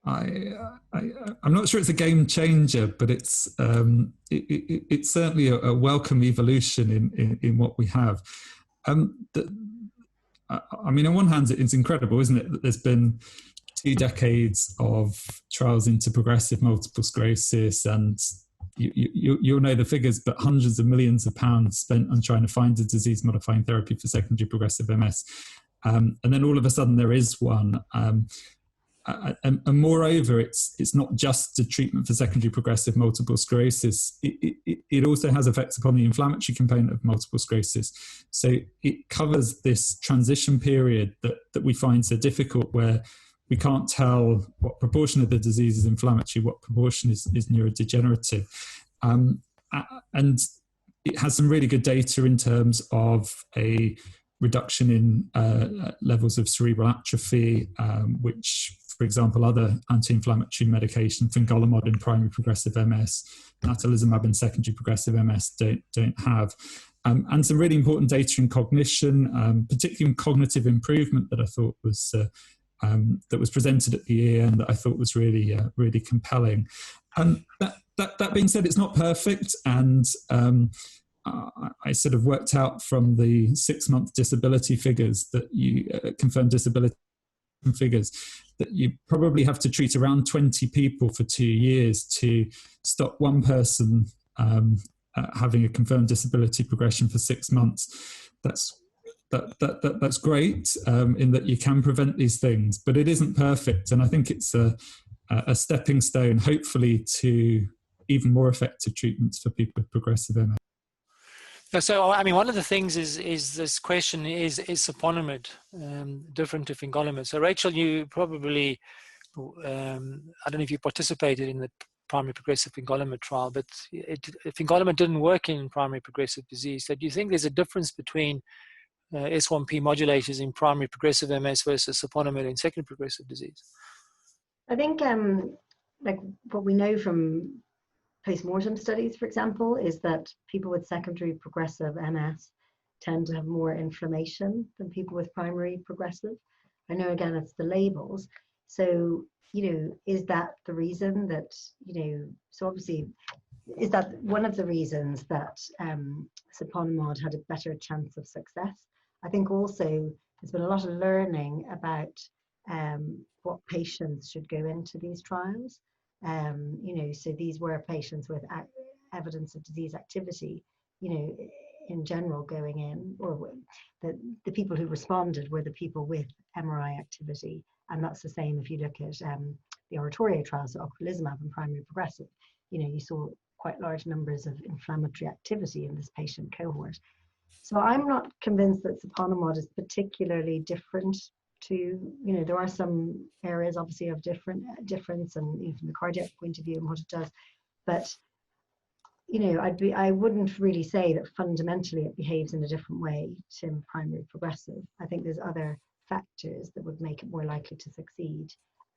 I'm not sure it's a game changer, but it's certainly a welcome evolution in what we have. On one hand, it's incredible, isn't it, that there's been 2 decades of trials into progressive multiple sclerosis and you'll know the figures, but hundreds of millions of pounds spent on trying to find a disease-modifying therapy for secondary progressive MS. And then all of a sudden there is one. And moreover, it's not just a treatment for secondary progressive multiple sclerosis. It also has effects upon the inflammatory component of multiple sclerosis. So it covers this transition period that we find so difficult, where we can't tell what proportion of the disease is inflammatory, what proportion is neurodegenerative. And it has some really good data in terms of a reduction in levels of cerebral atrophy, which, for example, other anti-inflammatory medication, fingolimod in primary progressive MS, natalizumab in secondary progressive MS don't have. And some really important data in cognition, particularly in cognitive improvement, that I thought was that was presented at the EA and that I thought was really really compelling. That being said, it's not perfect, and I sort of worked out from the 6-month disability figures that you confirmed disability figures that you probably have to treat around 20 people for 2 years to stop one person having a confirmed disability progression for 6 months. That's great in that you can prevent these things, but it isn't perfect, and I think it's a stepping stone, hopefully, to even more effective treatments for people with progressive MS. So, I mean, one of the things is this question is Siponimod different to fingolimod? So, Rachel, you probably, I don't know if you participated in the primary progressive fingolimod trial, but fingolimod didn't work in primary progressive disease. So, do you think there's a difference between S1P modulators in primary progressive MS versus Siponimod in secondary progressive disease? I think, like what we know from post-mortem studies, for example, is that people with secondary progressive MS tend to have more inflammation than people with primary progressive. I know, again, it's the labels. So, is that the reason that, so obviously, is that one of the reasons that Siponimod had a better chance of success? I think also there's been a lot of learning about what patients should go into these trials. So these were patients with evidence of disease activity, in general going in, or the people who responded were the people with MRI activity. And that's the same if you look at the oratorio trials, so ocrelizumab and primary progressive. You saw quite large numbers of inflammatory activity in this patient cohort. So I'm not convinced that Siponimod is particularly different to, there are some areas obviously of difference, and even from the cardiac point of view and what it does, but I wouldn't really say that fundamentally it behaves in a different way to primary progressive. I think there's other factors that would make it more likely to succeed,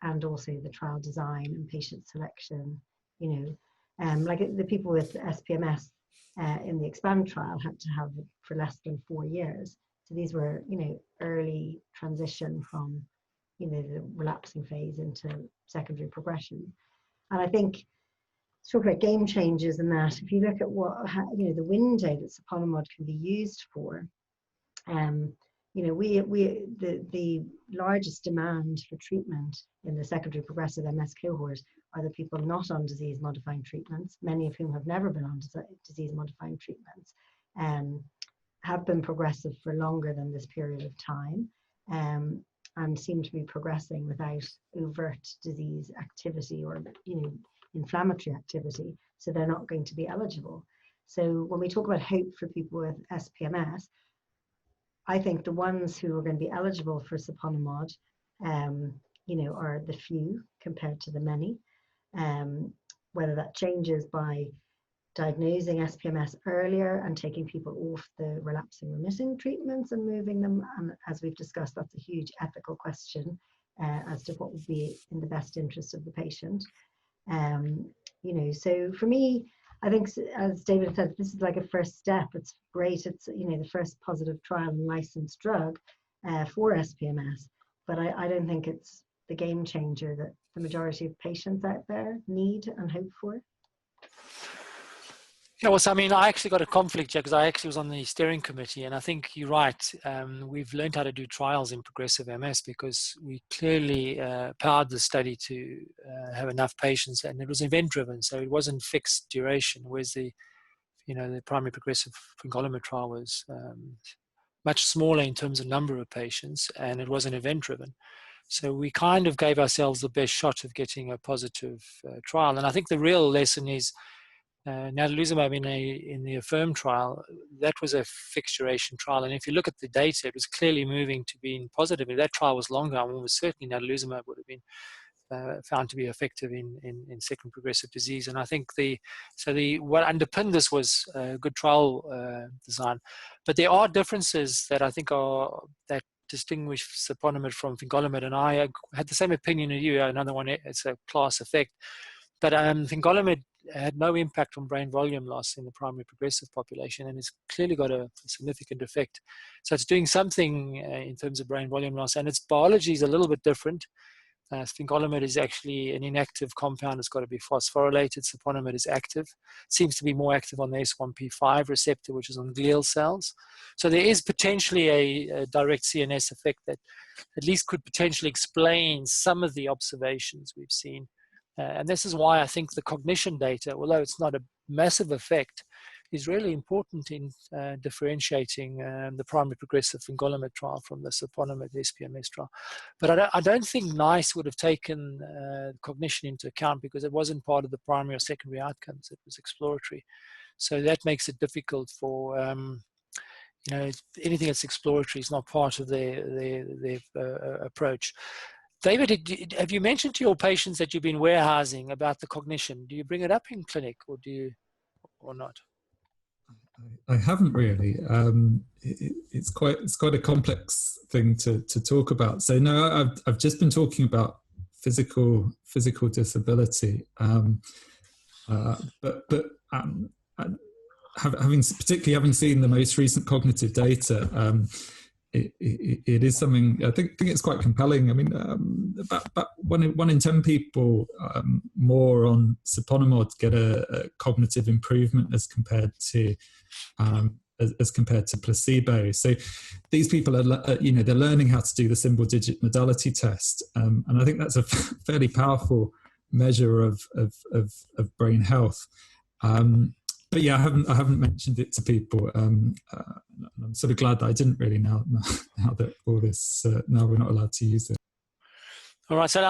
and also the trial design and patient selection. Like the people with SPMS in the EXPAND trial had to have it for less than 4 years. So these were, early transition from, the relapsing phase into secondary progression. And I think, talk about game changers and that, if you look at the window that Siponimod can be used for, the largest demand for treatment in the secondary progressive MS cohort are the people not on disease modifying treatments, many of whom have never been on disease modifying treatments, have been progressive for longer than this period of time, and seem to be progressing without overt disease activity or inflammatory activity, so they're not going to be eligible. So when we talk about hope for people with SPMS, I think the ones who are going to be eligible for Siponimod, are the few compared to the many. Whether that changes by diagnosing SPMS earlier and taking people off the relapsing remitting treatments and moving them, and as we've discussed, that's a huge ethical question as to what would be in the best interest of the patient. So for me, I think, as David said, this is like a first step. It's great. It's, the first positive trial and licensed drug for SPMS, but I don't think it's the game changer that the majority of patients out there need and hope for. Yeah, well, so, I mean, I actually got a conflict here because I actually was on the steering committee, and I think you're right. We've learned how to do trials in progressive MS because we clearly powered the study to have enough patients, and it was event-driven, so it wasn't fixed duration. Whereas the primary progressive fingolimod trial was much smaller in terms of number of patients, and it wasn't event-driven. So we kind of gave ourselves the best shot of getting a positive trial, and I think the real lesson is. Natalizumab in the AFFIRM trial, that was a fixed duration trial, and if you look at the data, it was clearly moving to being positive. If that trial was longer, almost certainly natalizumab would have been found to be effective in second progressive disease. And I think what underpinned this was good trial design, but there are differences that I think that distinguish Siponimod from fingolimod, and I had the same opinion as you. Another one, it's a class effect, but fingolimod had no impact on brain volume loss in the primary progressive population, and it's clearly got a significant effect. So it's doing something in terms of brain volume loss, and its biology is a little bit different. Fingolimod is actually an inactive compound. It's got to be phosphorylated. Siponimod is active. It seems to be more active on the S1P5 receptor, which is on glial cells. So there is potentially a direct CNS effect that at least could potentially explain some of the observations we've seen. And this is why I think the cognition data, although it's not a massive effect, is really important in differentiating the primary progressive fingolimod trial from the Siponimod SPMS trial. But I don't think NICE would have taken cognition into account because it wasn't part of the primary or secondary outcomes. It was exploratory. So that makes it difficult for, anything that's exploratory is not part of their approach. David, have you mentioned to your patients that you've been warehousing about the cognition? Do you bring it up in clinic or not? I haven't really. It's quite a complex thing to talk about. So no, I've just been talking about physical disability. But having seen the most recent cognitive data, it is something I think it's quite compelling. I mean, about one in 10 people more on Siponimod get a cognitive improvement as compared to placebo. So these people are, they're learning how to do the symbol digit modality test, and I think that's a fairly powerful measure of brain health. But yeah, I haven't mentioned it to people. I'm sort of glad that I didn't really now that all this now we're not allowed to use it. All right, so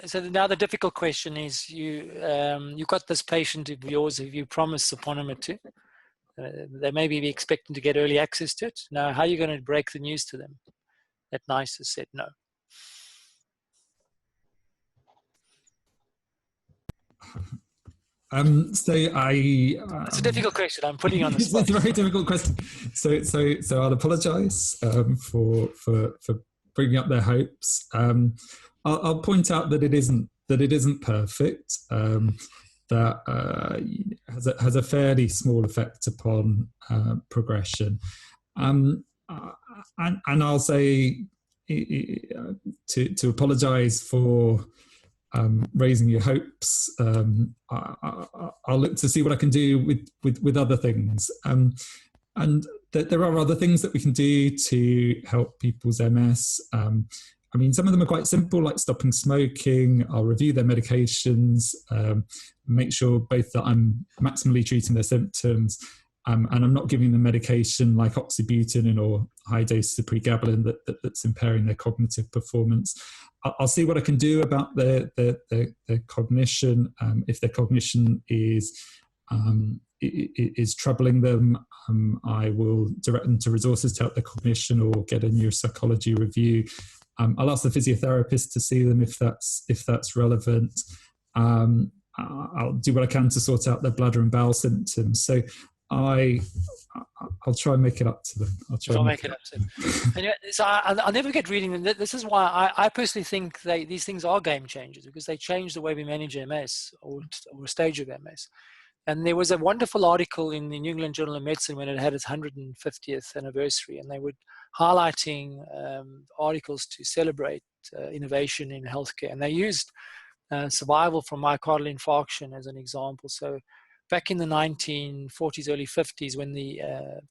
so now the difficult question is you've got this patient of yours who you promised Siponimod to. They may be expecting to get early access to it. Now, how are you going to break the news to them that NICE has said no? It's a difficult question. I'm putting you on the spot. It's a very difficult question. So I'll apologise for bringing up their hopes. I'll point out that it isn't perfect. That has a fairly small effect upon progression, and I'll say to apologise for raising your hopes. I'll look to see what I can do with other things, and there are other things that we can do to help people's MS. I mean, some of them are quite simple, like stopping smoking. I'll review their medications, make sure both that I'm maximally treating their symptoms, and I'm not giving them medication like oxybutynin or high doses of pregabalin that's impairing their cognitive performance. I'll see what I can do about their cognition. If their cognition is troubling them, I will direct them to resources to help their cognition or get a neuropsychology review. I'll ask the physiotherapist to see them if that's relevant. I'll do what I can to sort out their bladder and bowel symptoms. So I'll try and make it up to them. I'll make it up to them. And so I'll never get reading them. This is why I personally think these things are game changers, because they change the way we manage MS or a stage of MS. And there was a wonderful article in the New England Journal of Medicine when it had its 150th anniversary, and they were highlighting articles to celebrate innovation in healthcare. And they used survival from myocardial infarction as an example. So back in the 1940s, early 50s, when the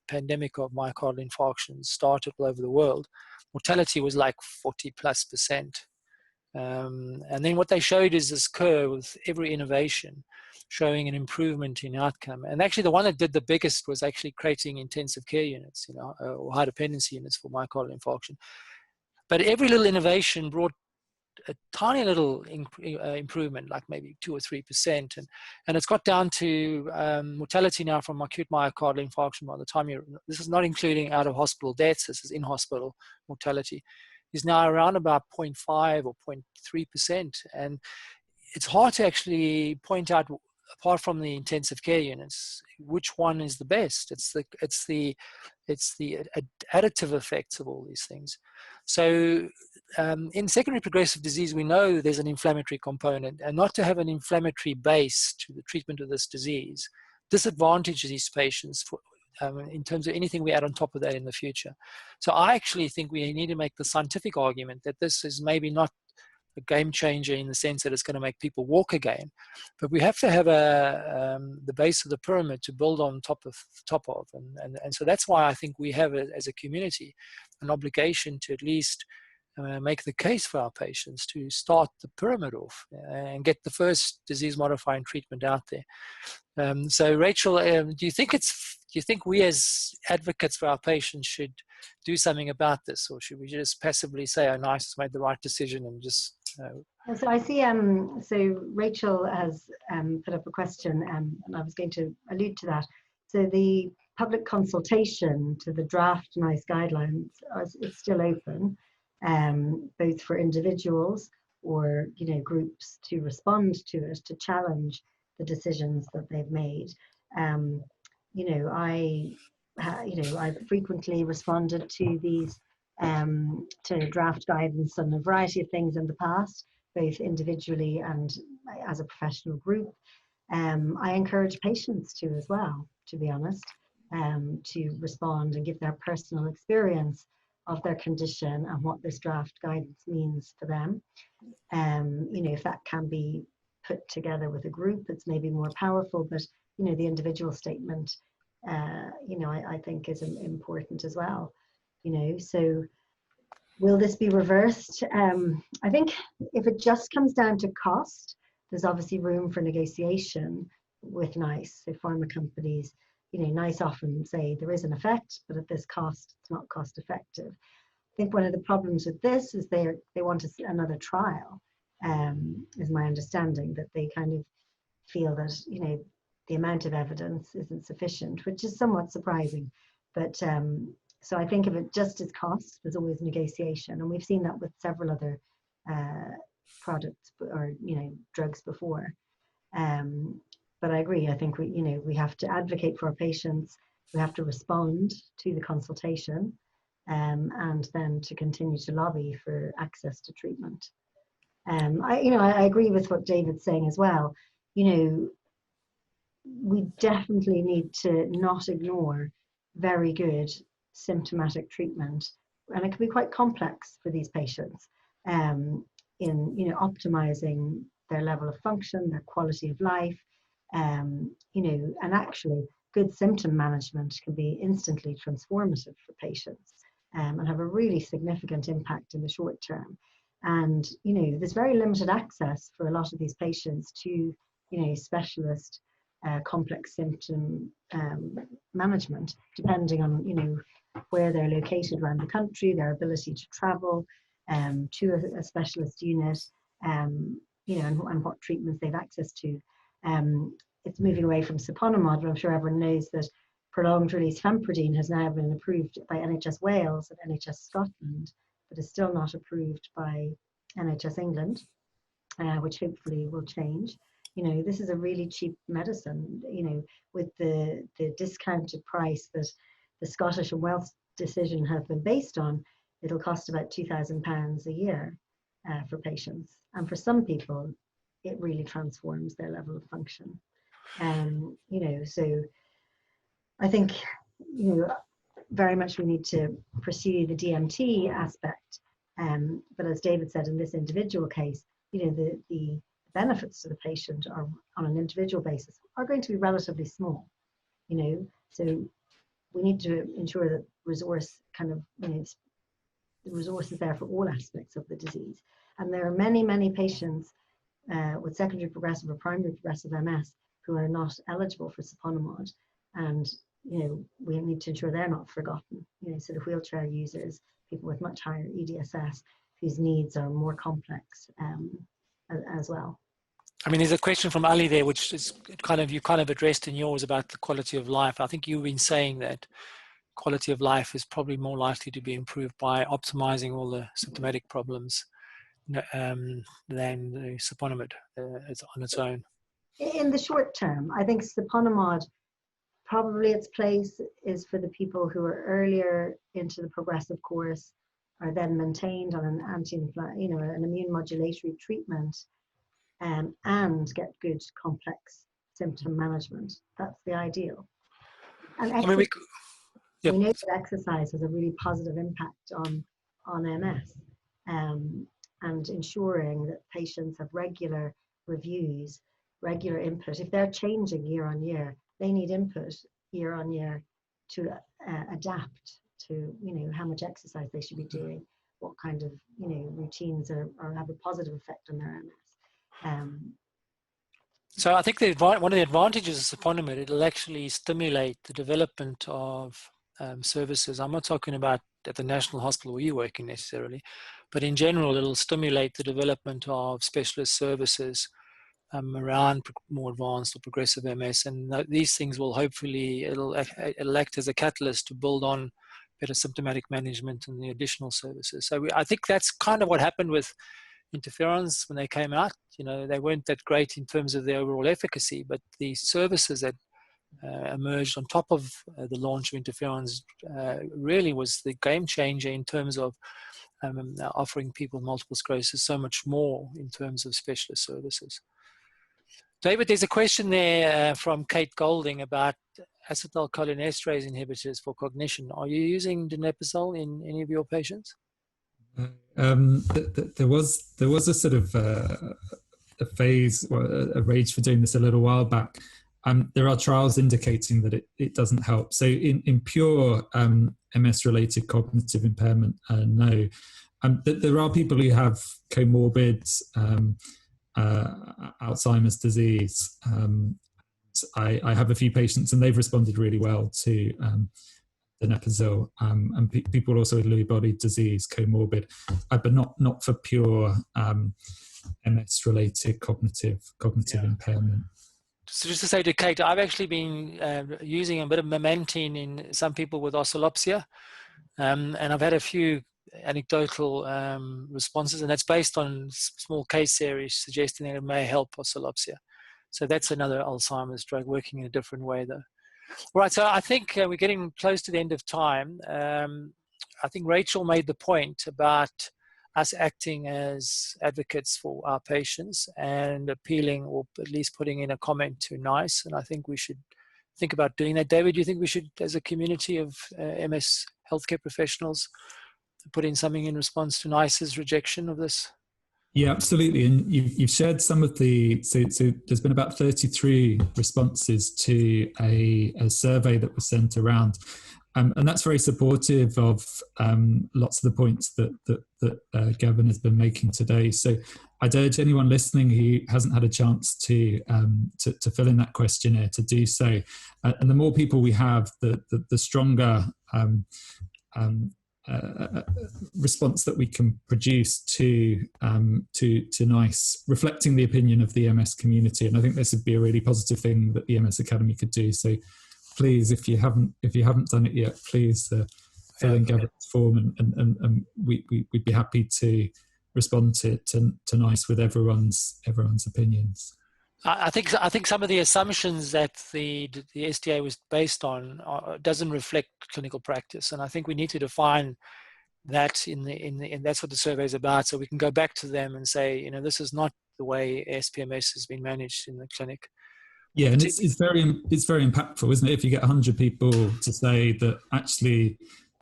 pandemic of myocardial infarctions started all over the world, mortality was like 40+%. And then what they showed is this curve with every innovation showing an improvement in outcome. And actually the one that did the biggest was actually creating intensive care units, or high dependency units for myocardial infarction. But every little innovation brought a tiny little improvement, like maybe 2 or 3%, and it's got down to mortality now from acute myocardial infarction by the time this is not including out of hospital deaths, this is in hospital mortality, is now around about 0.5 or 0.3%, and it's hard to actually point out, apart from the intensive care units, which one is the best. It's the additive effects of all these things. So in secondary progressive disease, we know there's an inflammatory component, and not to have an inflammatory base to the treatment of this disease disadvantages these patients in terms of anything we add on top of that in the future. So I actually think we need to make the scientific argument that this is maybe not a game changer in the sense that it's going to make people walk again, but we have to have the base of the pyramid to build on top of, and so that's why I think we have, as a community, an obligation to at least make the case for our patients to start the pyramid off and get the first disease-modifying treatment out there. So, Rachel, do you think we as advocates for our patients should do something about this, or should we just passively say, "Oh, nice, it's made the right decision," and just? So I see. So Rachel has put up a question, and I was going to allude to that. So the public consultation to the draft NICE guidelines is still open, both for individuals or groups to respond to it, to challenge the decisions that they've made. I've frequently responded to these to draft guidance on a variety of things in the past, both individually and as a professional group. I encourage patients to as well, to be honest, to respond and give their personal experience of their condition and what this draft guidance means for them. If that can be put together with a group, it's maybe more powerful, but the individual statement, I think is important as well. So will this be reversed? I think if it just comes down to cost, there's obviously room for negotiation with NICE. So pharma companies, NICE often say there is an effect, but at this cost, it's not cost effective. I think one of the problems with this is they want another trial, is my understanding, that they kind of feel that, the amount of evidence isn't sufficient, which is somewhat surprising. But so I think if it just is cost, there's always negotiation. And we've seen that with several other products or, drugs before. But I agree, I think we have to advocate for our patients. We have to respond to the consultation, and then to continue to lobby for access to treatment. I agree with what David's saying as well. We definitely need to not ignore very good symptomatic treatment, and it can be quite complex for these patients in optimizing their level of function, their quality of life, and actually good symptom management can be instantly transformative for patients, and have a really significant impact in the short term. And there's very limited access for a lot of these patients to specialist complex symptom management, depending on where they're located around the country, their ability to travel to a specialist unit, and what treatments they've access to. It's moving away from Siponimod, but I'm sure everyone knows that prolonged release famotidine has now been approved by NHS Wales and NHS Scotland, but is still not approved by NHS England, which hopefully will change. This is a really cheap medicine, with the discounted price that the Scottish and Welsh decision have been based on. It'll cost about £2,000 a year for patients. And for some people, it really transforms their level of function. So I think, very much we need to pursue the DMT aspect. But as David said, in this individual case, the benefits to the patient are on an individual basis are going to be relatively small, you know. So we need to ensure that resource kind of, you know, the resource is there for all aspects of the disease. And there are many, many patients with secondary progressive or primary progressive MS who are not eligible for Siponimod, and you know, we need to ensure they're not forgotten. You know, so the wheelchair users, people with much higher EDSS, whose needs are more complex as well. I mean, there's a question from Ali there, which is you kind of addressed in yours about the quality of life. I think you've been saying that quality of life is probably more likely to be improved by optimizing all the symptomatic problems than the Siponimod on its own. In the short term, I think Siponimod, probably its place is for the people who are earlier into the progressive course, are then maintained on an you know, an immune modulatory treatment, and get good complex symptom management. That's the ideal. And I mean, we know that exercise has a really positive impact on MS, and ensuring that patients have regular reviews, regular input. If they're changing year on year, they need input year on year to adapt to, you know, how much exercise they should be doing, what kind of, you know, routines are have a positive effect on their MS. So I think one of the advantages of Siponimod, it'll actually stimulate the development of services. I'm not talking about at the National Hospital where you're working necessarily, but in general, it'll stimulate the development of specialist services around more advanced or progressive MS, and these things will hopefully, it'll act as a catalyst to build on better symptomatic management and the additional services. So I think that's kind of what happened with interferons when they came out. You know, they weren't that great in terms of their overall efficacy, but the services that emerged on top of the launch of interferons really was the game changer in terms of offering people with multiple sclerosis so much more in terms of specialist services. David, there's a question there from Kate Golding about acetylcholinesterase inhibitors for cognition. Are you using donepezil in any of your patients? There was a sort of a phase, or a rage for doing this a little while back. There are trials indicating that it doesn't help. So in pure MS-related cognitive impairment, no. There are people who have comorbid Alzheimer's disease. I have a few patients and they've responded really well to donepezil, and people also with Lewy body disease, comorbid, but not for pure MS-related cognitive impairment. So just to say to Kate, I've actually been using a bit of memantine in some people with oscillopsia, and I've had a few anecdotal responses, and that's based on small case series suggesting that it may help oscillopsia. So that's another Alzheimer's drug working in a different way though. All right, so I think we're getting close to the end of time. I think Rachel made the point about us acting as advocates for our patients and appealing, or at least putting in a comment to NICE, and I think we should think about doing that. David, do you think we should, as a community of MS healthcare professionals, put in something in response to NICE's rejection of this? Yeah, absolutely. And you've shared some of the, so there's been about 33 responses to a survey that was sent around. And that's very supportive of lots of the points that Gavin has been making today. So I'd urge anyone listening who hasn't had a chance to fill in that questionnaire to do so. And the more people we have, the stronger response that we can produce to NICE, reflecting the opinion of the MS community. And I think this would be a really positive thing that the MS Academy could do. So please, if you haven't done it yet, please fill in Gavin's form, and we'd be happy to respond to NICE with everyone's opinions. I think some of the assumptions that the SDA was based on doesn't reflect clinical practice, and I think we need to define that and that's what the survey is about, so we can go back to them and say, you know, this is not the way SPMS has been managed in the clinic. Yeah, and it's very impactful, isn't it? If you get 100 people to say that actually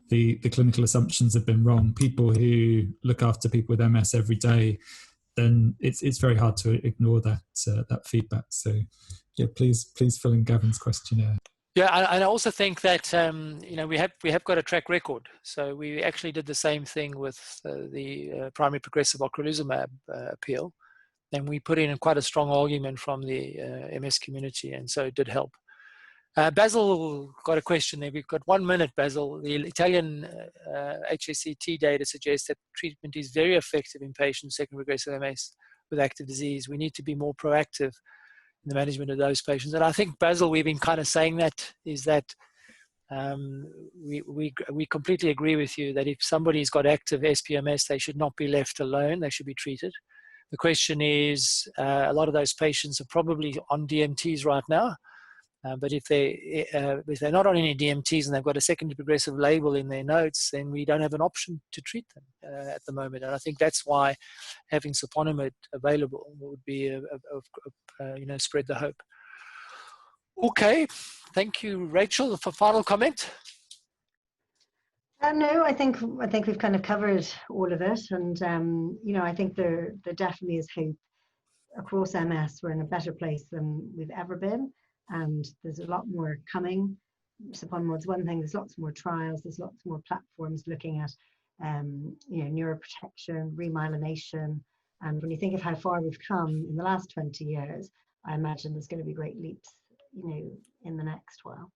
the clinical assumptions have been wrong, people who look after people with MS every day, then it's very hard to ignore that that feedback. So yeah, please fill in Gavin's questionnaire. Yeah, and I also think that you know, we have got a track record. So we actually did the same thing with the primary progressive ocrelizumab appeal, and we put in quite a strong argument from the MS community, and so it did help. Basil got a question there. We've got 1 minute, Basil. The Italian HSCT data suggests that treatment is very effective in patients with second progressive MS with active disease. We need to be more proactive in the management of those patients. And I think, Basil, we've been kind of saying that, is that we completely agree with you that if somebody's got active SPMS, they should not be left alone. They should be treated. The question is, a lot of those patients are probably on DMTs right now. But if they're not on any DMTs and they've got a secondary progressive label in their notes, then we don't have an option to treat them at the moment. And I think that's why having Siponimod available would be you know, spread the hope. Okay, thank you, Rachel, for final comment. No, I think we've kind of covered all of it, and you know, I think there definitely is hope across MS. We're in a better place than we've ever been. And there's a lot more coming. Siponimod's one thing. There's lots more trials. There's lots more platforms looking at, you know, neuroprotection, remyelination. And when you think of how far we've come in the last 20 years, I imagine there's going to be great leaps, you know, in the next while.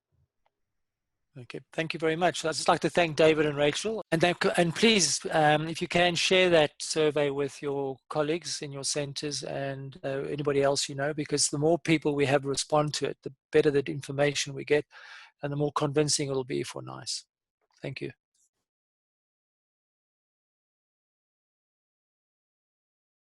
Okay, thank you very much. I'd just like to thank David and Rachel. And please, if you can, share that survey with your colleagues in your centres and anybody else you know, because the more people we have respond to it, the better the information we get and the more convincing it will be for NICE. Thank you.